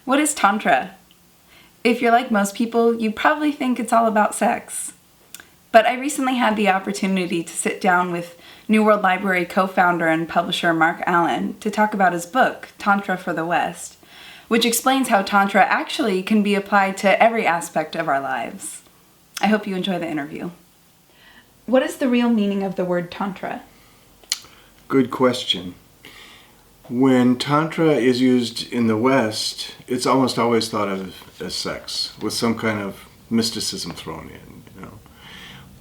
What is Tantra? If you're like most people, you probably think it's all about sex. But I recently had the opportunity to sit down with New World Library co-founder and publisher Marc Allen to talk about his book, Tantra for the West, which explains how Tantra actually can be applied to every aspect of our lives. I hope you enjoy the interview. What is the real meaning of the word Tantra? Good question. When Tantra is used in the West, it's almost always thought of as sex, with some kind of mysticism thrown in,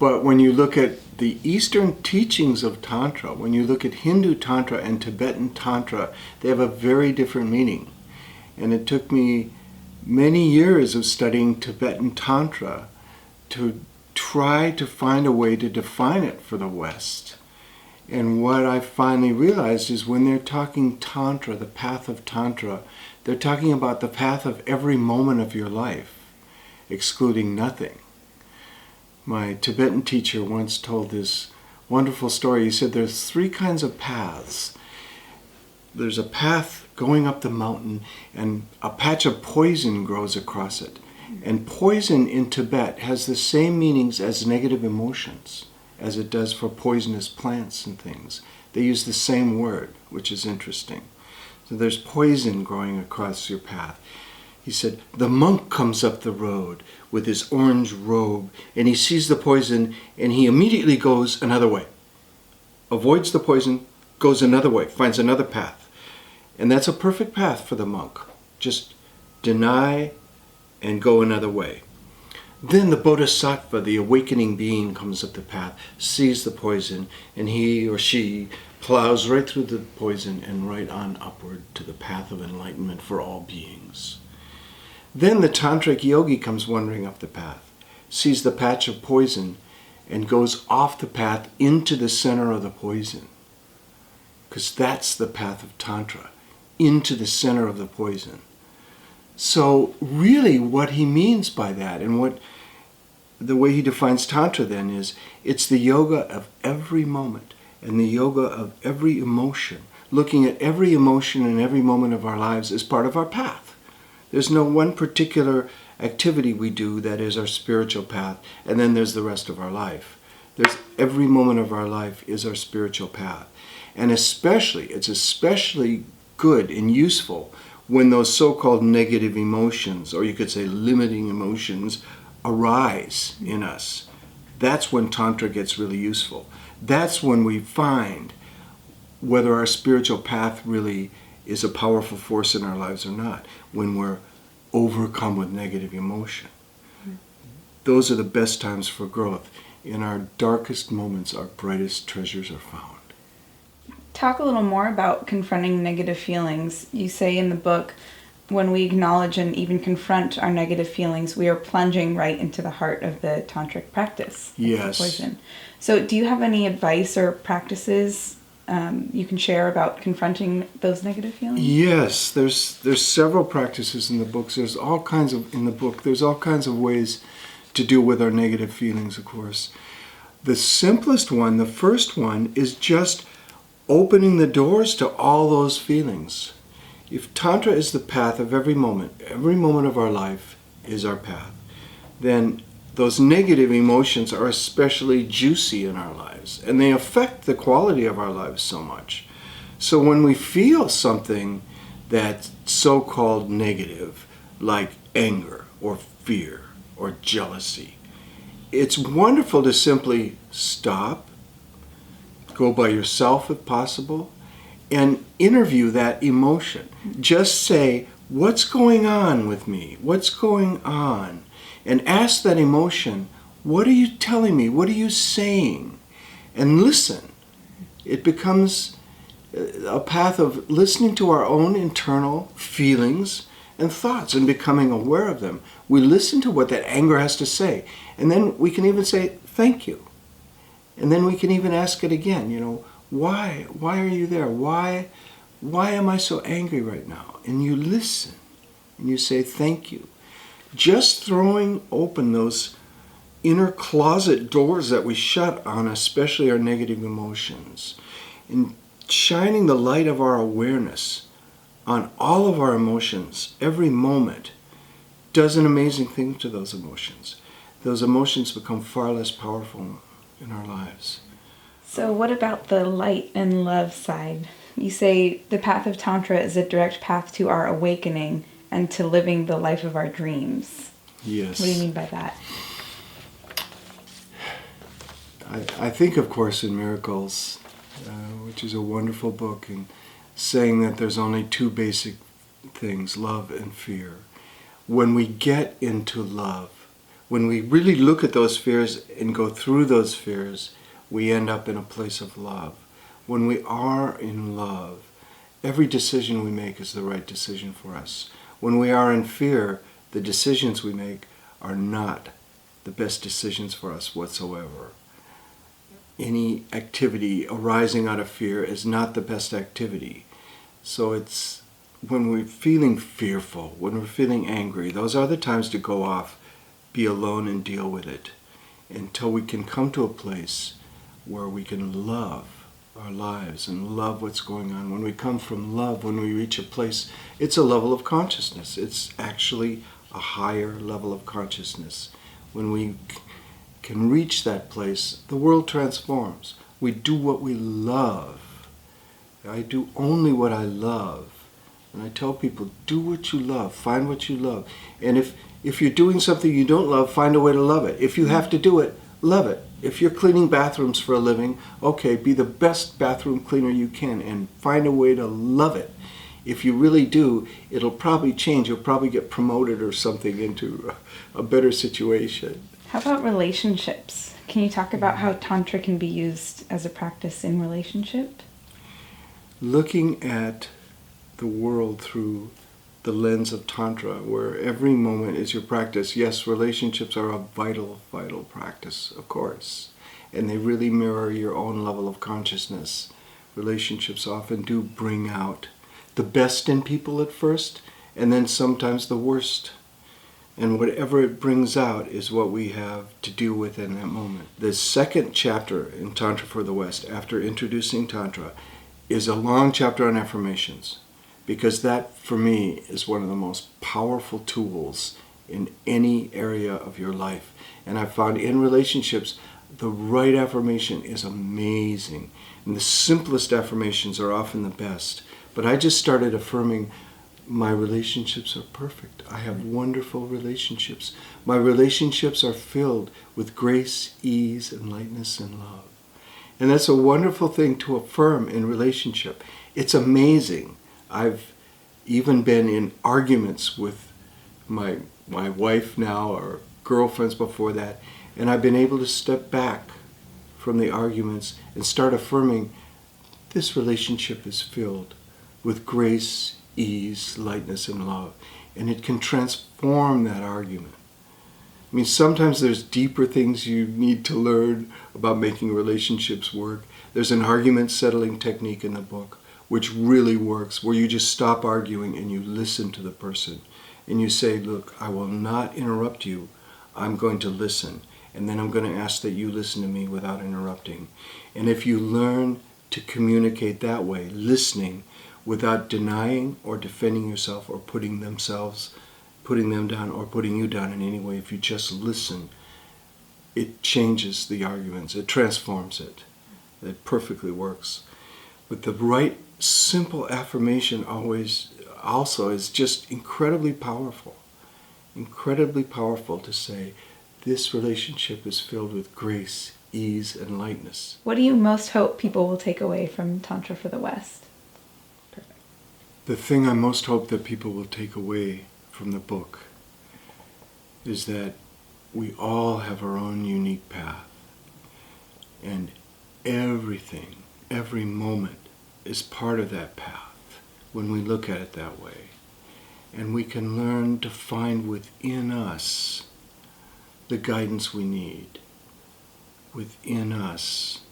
But when you look at the Eastern teachings of Tantra, when you look at Hindu Tantra and Tibetan Tantra, they have a very different meaning. And it took me many years of studying Tibetan Tantra to try to find a way to define it for the West. And what I finally realized is when they're talking Tantra, the path of Tantra, they're talking about the path of every moment of your life, excluding nothing. My Tibetan teacher once told this wonderful story. He said there's three kinds of paths. There's a path going up the mountain and a patch of poison grows across it. And poison in Tibet has the same meanings as negative emotions as it does for poisonous plants and things. They use the same word, which is interesting. So there's poison growing across your path. He said, the monk comes up the road with his orange robe and he sees the poison and he immediately goes another way. Avoids the poison, goes another way, finds another path. And that's a perfect path for the monk. Just deny and go another way. Then the bodhisattva, the awakening being, comes up the path, sees the poison, and he or she plows right through the poison and right on upward to the path of enlightenment for all beings. Then the tantric yogi comes wandering up the path, sees the patch of poison, and goes off the path into the center of the poison. Because that's the path of Tantra, into the center of the poison. So really what he means by that, and what the way he defines Tantra then is, it's the yoga of every moment and the yoga of every emotion. Looking at every emotion and every moment of our lives as part of our path. There's no one particular activity we do that is our spiritual path, and then there's the rest of our life. There's every moment of our life is our spiritual path. And it's especially good and useful when those so-called negative emotions, or you could say limiting emotions, arise in us. That's when Tantra gets really useful. That's when we find whether our spiritual path really is a powerful force in our lives or not, when we're overcome with negative emotion. Those are the best times for growth. In our darkest moments, our brightest treasures are found. Talk a little more about confronting negative feelings. You say in the book, when we acknowledge and even confront our negative feelings, we are plunging right into the heart of the tantric practice. Yes. Poison. So do you have any advice or practices you can share about confronting those negative feelings? Yes, there's several practices in the book. There's all kinds of ways to deal with our negative feelings, of course. The simplest one, the first one, is just opening the doors to all those feelings. If Tantra is the path of every moment of our life is our path, then those negative emotions are especially juicy in our lives, and they affect the quality of our lives so much. So when we feel something that's so-called negative, like anger or fear or jealousy, it's wonderful to simply stop, go by yourself if possible, and interview that emotion. Just say, what's going on with me? What's going on? And ask that emotion, what are you telling me? What are you saying? And listen. It becomes a path of listening to our own internal feelings and thoughts and becoming aware of them. We listen to what that anger has to say. And then we can even say, thank you. And then we can even ask it again, why are you there? Why am I so angry right now? And you listen and you say, thank you. Just throwing open those inner closet doors that we shut on, especially our negative emotions, and shining the light of our awareness on all of our emotions, every moment, does an amazing thing to those emotions. Those emotions become far less powerful in our lives. So what about the light and love side? You say the path of Tantra is a direct path to our awakening and to living the life of our dreams. Yes. What do you mean by that? I think, of Course in Miracles, which is a wonderful book, and saying that there's only two basic things, love and fear. When we get into love, when we really look at those fears and go through those fears, we end up in a place of love. When we are in love, every decision we make is the right decision for us. When we are in fear, the decisions we make are not the best decisions for us whatsoever. Any activity arising out of fear is not the best activity. So it's when we're feeling fearful, when we're feeling angry, those are the times to go off, be alone and deal with it until we can come to a place where we can love our lives and love what's going on. When we come from love, when we reach a place, it's a level of consciousness. It's actually a higher level of consciousness. When we can reach that place, the world transforms. We do what we love. I do only what I love. And I tell people, do what you love. Find what you love. And if you're doing something you don't love, find a way to love it. If you have to do it, love it. If you're cleaning bathrooms for a living, okay, be the best bathroom cleaner you can and find a way to love it. If you really do, it'll probably change. You'll probably get promoted or something into a better situation. How about relationships? Can you talk about how Tantra can be used as a practice in relationship? Looking at the world through the lens of Tantra, where every moment is your practice. Yes, relationships are a vital, vital practice, of course, and they really mirror your own level of consciousness. Relationships often do bring out the best in people at first, and then sometimes the worst. And whatever it brings out is what we have to deal with in that moment. The second chapter in Tantra for the West, after introducing Tantra, is a long chapter on affirmations. Because that, for me, is one of the most powerful tools in any area of your life. And I found in relationships, the right affirmation is amazing. And the simplest affirmations are often the best. But I just started affirming, my relationships are perfect. I have wonderful relationships. My relationships are filled with grace, ease, and lightness and love. And that's a wonderful thing to affirm in relationship. It's amazing. I've even been in arguments with my wife now, or girlfriends before that, and I've been able to step back from the arguments and start affirming, this relationship is filled with grace, ease, lightness, and love. And it can transform that argument. I mean, sometimes there's deeper things you need to learn about making relationships work. There's an argument settling technique in the book, which really works, where you just stop arguing and you listen to the person. And you say, look, I will not interrupt you. I'm going to listen. And then I'm going to ask that you listen to me without interrupting. And if you learn to communicate that way, listening without denying or defending yourself or putting them down or putting you down in any way, if you just listen, it changes the arguments. It transforms it. It perfectly works. But the right simple affirmation also is just incredibly powerful to say, this relationship is filled with grace, ease, and lightness. What do you most hope people will take away from Tantra for the West? Perfect. The thing I most hope that people will take away from the book is that we all have our own unique path, and everything, every moment is part of that path when we look at it that way. And we can learn to find within us the guidance we need. Within us.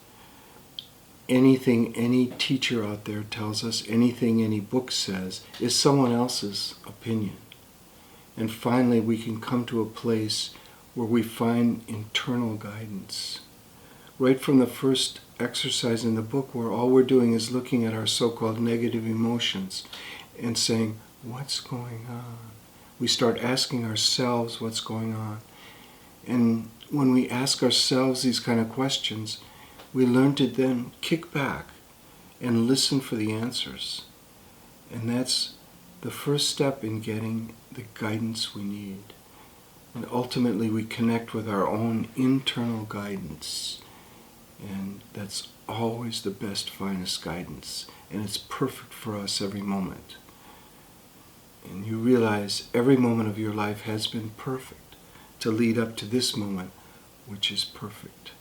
Anything any teacher out there tells us, anything any book says, is someone else's opinion. And finally we can come to a place where we find internal guidance. Right from the first exercise in the book, where all we're doing is looking at our so-called negative emotions and saying, what's going on? We start asking ourselves what's going on. And when we ask ourselves these kind of questions, we learn to then kick back and listen for the answers. And that's the first step in getting the guidance we need. And ultimately we connect with our own internal guidance. And that's always the best, finest guidance. And it's perfect for us every moment. And you realize every moment of your life has been perfect to lead up to this moment, which is perfect.